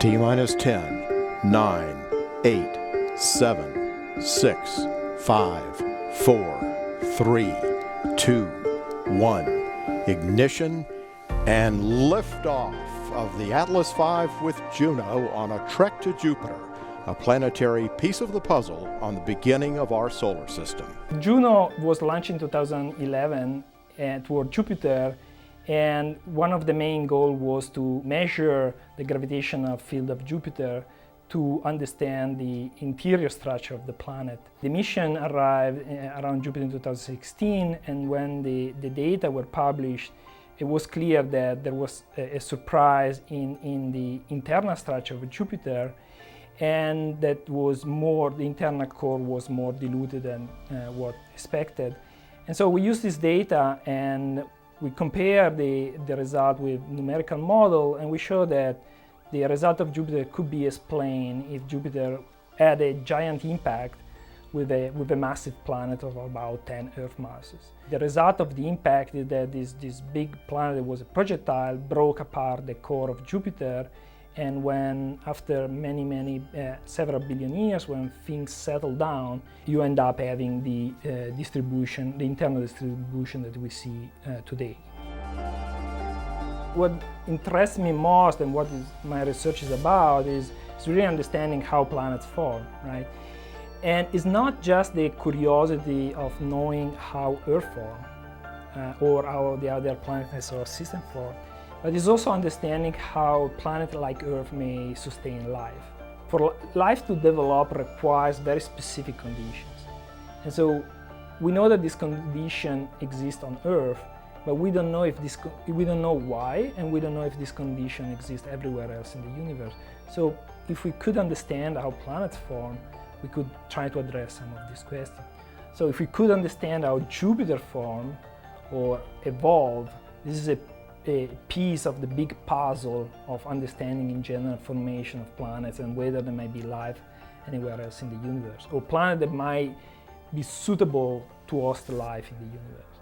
T minus 10, 9, 8, 7, 6, 5, 4, 3, 2, 1. Ignition and liftoff of the Atlas V with Juno on a trek to Jupiter, a planetary piece of the puzzle on the beginning of our solar system. Juno was launched in 2011 toward Jupiter, and one of the main goals was to measure the gravitational field of Jupiter to understand the interior structure of the planet. The mission arrived around Jupiter in 2016, and when the data were published, it was clear that there was a surprise in the internal structure of Jupiter, and that was the internal core was more diluted than what expected. And so we used this data and we compared the result with numerical model, and we showed that the result of Jupiter could be explained if Jupiter had a giant impact with a massive planet of about 10 Earth masses. The result of the impact is that this big planet that was a projectile broke apart the core of Jupiter, and when after several billion years, when things settle down, you end up having the internal distribution that we see today. What interests me most and what my research is about is really understanding how planets form, right? And it's not just the curiosity of knowing how Earth formed or how the other planets in the solar system form, but it's also understanding how a planet like Earth may sustain life. For life to develop requires very specific conditions. And so we know that this condition exists on Earth, but we don't know why, and we don't know if this condition exists everywhere else in the universe. So if we could understand how planets form, we could try to address some of these questions. So if we could understand how Jupiter formed or evolved, this is a piece of the big puzzle of understanding in general formation of planets and whether there might be life anywhere else in the universe, or planets that might be suitable to host life in the universe.